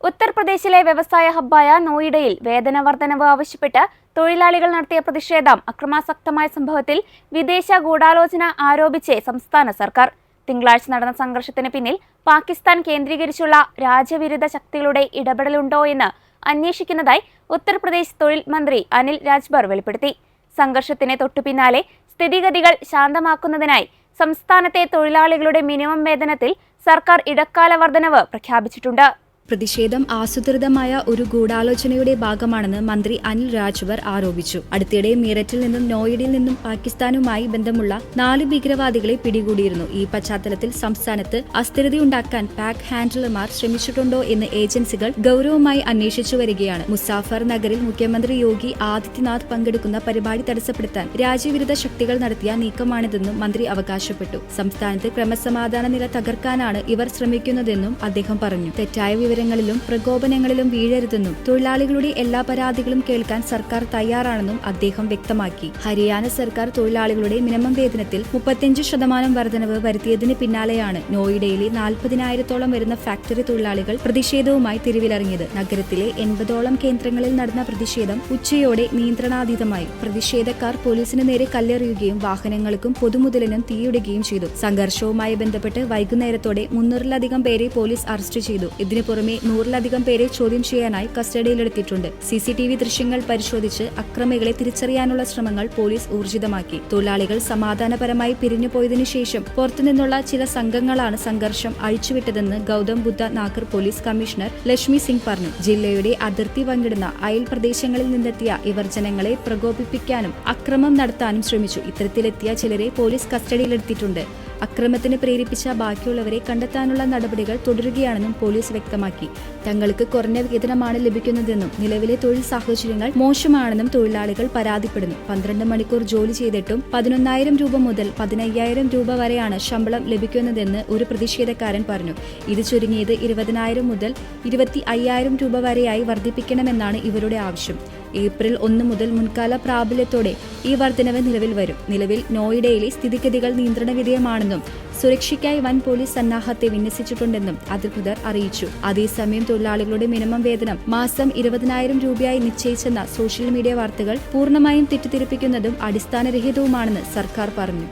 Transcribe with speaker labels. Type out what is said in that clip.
Speaker 1: ഉത്തർപ്രദേശിലെ വ്യവസായ ഹബ്ബായ നോയിഡയിൽ വേതന വർധനവ് ആവശ്യപ്പെട്ട് തൊഴിലാളികൾ നടത്തിയ പ്രതിഷേധം അക്രമാസക്തമായ സംഭവത്തിൽ വിദേശ ഗൂഢാലോചന ആരോപിച്ച് സംസ്ഥാന സർക്കാർ. തിങ്കളാഴ്ച നടന്ന സംഘർഷത്തിന് പിന്നിൽ പാകിസ്ഥാൻ കേന്ദ്രീകരിച്ചുള്ള രാജ്യവിരുദ്ധ ശക്തികളുടെ ഇടപെടലുണ്ടോ എന്ന് അന്വേഷിക്കുന്നതായി ഉത്തർപ്രദേശ് തൊഴിൽ മന്ത്രി അനിൽ രാജ്ഭർ വെളിപ്പെടുത്തി. സംഘർഷത്തിന് തൊട്ടുപിന്നാലെ സ്ഥിതിഗതികൾ ശാന്തമാക്കുന്നതിനായി സംസ്ഥാനത്തെ തൊഴിലാളികളുടെ മിനിമം വേതനത്തിൽ സർക്കാർ ഇടക്കാല വർധനവ് പ്രഖ്യാപിച്ചിട്ടുണ്ട്.
Speaker 2: പ്രതിഷേധം ആസൂത്രിതമായ ഒരു ഗൂഢാലോചനയുടെ ഭാഗമാണെന്ന് മന്ത്രി അനിൽ രാജ്ഭർ ആരോപിച്ചു. അടുത്തിടെ മീററ്റിൽ നിന്നും നോയിഡയിൽ നിന്നും പാകിസ്ഥാനുമായി ബന്ധമുള്ള 4 ഭീകരവാദികളെ പിടികൂടിയിരുന്നു. ഈ പശ്ചാത്തലത്തിൽ സംസ്ഥാനത്ത് അസ്ഥിരതയുണ്ടാക്കാൻ പാക് ഹാൻഡിലർമാർ ശ്രമിച്ചിട്ടുണ്ടോ എന്ന് ഏജൻസികൾ ഗൌരവമായി അന്വേഷിച്ചു വരികയാണ്. മുസാഫർ നഗറിൽ മുഖ്യമന്ത്രി യോഗി ആദിത്യനാഥ് പങ്കെടുക്കുന്ന പരിപാടി തടസ്സപ്പെടുത്താൻ രാജ്യവിരുദ്ധ ശക്തികൾ നടത്തിയ നീക്കമാണിതെന്നും മന്ത്രി അവകാശപ്പെട്ടു. സംസ്ഥാനത്ത് ക്രമസമാധാന നില തകർക്കാനാണ് ഇവർ ശ്രമിക്കുന്നതെന്നും അദ്ദേഹം പറഞ്ഞു. തെറ്റായ വിവരങ്ങളിലും പ്രകോപനങ്ങളിലും വീഴരുതെന്നും തൊഴിലാളികളുടെ എല്ലാ പരാതികളും കേൾക്കാൻ സർക്കാർ തയ്യാറാണെന്നും അദ്ദേഹം വ്യക്തമാക്കി. ഹരിയാന സർക്കാർ തൊഴിലാളികളുടെ മിനിമം വേതനത്തിൽ 35% വർധനവ് വരുത്തിയതിന് പിന്നാലെയാണ് നോയിഡയിലെ 40,000-ഓളം വരുന്ന ഫാക്ടറി തൊഴിലാളികൾ പ്രതിഷേധവുമായി തെരുവിലിറങ്ങിയത്. നഗരത്തിലെ 80ഓളം കേന്ദ്രങ്ങളിൽ നടന്ന പ്രതിഷേധം ഉച്ചയോടെ നിയന്ത്രണാതീതമായി. പ്രതിഷേധക്കാർ പോലീസിന് നേരെ കല്ലെറിയുകയും വാഹനങ്ങൾക്കും പൊതുമുതലിനും തീയിടുകയും ചെയ്തു. സംഘർഷവുമായി ബന്ധപ്പെട്ട് വൈകുന്നേരത്തോടെ 300-ലധികം പേരെ പോലീസ് അറസ്റ്റ് ചെയ്തു. ഇതിനു പുറമെ 100-ലധികം പേരെ ചോദ്യം ചെയ്യാനായി കസ്റ്റഡിയിലെടുത്തിട്ടുണ്ട്. CCTV ദൃശ്യങ്ങൾ പരിശോധിച്ച് അക്രമികളെ തിരിച്ചറിയാനുള്ള ശ്രമങ്ങൾ പോലീസ് ഊർജിതമാക്കി. തൊഴിലാളികൾ സമാധാനപരമായി പിരിഞ്ഞുപോയതിനു ശേഷം പുറത്തുനിന്നുള്ള ചില സംഘങ്ങളാണ് സംഘർഷം അഴിച്ചുവിട്ടതെന്ന് ഗൗതം ബുദ്ധ നാഗർ പോലീസ് കമ്മീഷണർ ലക്ഷ്മി സിംഗ് പറഞ്ഞു. ജില്ലയുടെ അതിർത്തി പങ്കിടുന്ന അയൽ പ്രദേശങ്ങളിൽ നിന്നെത്തിയ ഇവർ ജനങ്ങളെ പ്രകോപിപ്പിക്കാനും അക്രമം നടത്താനും ശ്രമിച്ചു. ഇത്തരത്തിലെത്തിയ ചിലരെ പോലീസ് കസ്റ്റഡിയിലെടുത്തിട്ടുണ്ട്. അക്രമത്തിന് പ്രേരിപ്പിച്ച ബാക്കിയുള്ളവരെ കണ്ടെത്താനുള്ള നടപടികൾ തുടരുകയാണെന്നും പോലീസ് വ്യക്തമാക്കി. തങ്ങൾക്ക് കുറഞ്ഞ വേതനമാണ് ലഭിക്കുന്നതെന്നും നിലവിലെ തൊഴിൽ സാഹചര്യങ്ങൾ മോശമാണെന്നും തൊഴിലാളികൾ പരാതിപ്പെടുന്നു. 12 മണിക്കൂർ ജോലി ചെയ്തിട്ടും 11,000 രൂപ മുതൽ 15,000 രൂപ വരെയാണ് ശമ്പളം ലഭിക്കുന്നതെന്ന് ഒരു പ്രതിഷേധക്കാരൻ പറഞ്ഞു. ഇത് ചുരുങ്ങിയത് 20,000 മുതൽ 25,000 രൂപ വരെയായി വർദ്ധിപ്പിക്കണമെന്നാണ് ഇവരുടെ ആവശ്യം. ഏപ്രിൽ 1 മുതൽ മുൻകാല പ്രാബല്യത്തോടെ ഈ വർധനവ് നിലവിൽ വരും. നിലവിൽ നോയിഡയിലെ സ്ഥിതിഗതികൾ നിയന്ത്രണ വിധേയമാണെന്നും സുരക്ഷയ്ക്കായി വൻ പോലീസ് സന്നാഹത്തെ വിന്യസിച്ചിട്ടുണ്ടെന്നും അധികൃതർ അറിയിച്ചു. അതേസമയം തൊഴിലാളികളുടെ മിനിമം വേതനം മാസം 20,000 രൂപയായി നിശ്ചയിച്ചെന്ന സോഷ്യൽ മീഡിയ വാർത്തകൾ പൂർണ്ണമായും തെറ്റിദ്ധരിപ്പിക്കുന്നതും അടിസ്ഥാനരഹിതവുമാണെന്ന് സർക്കാർ പറഞ്ഞു.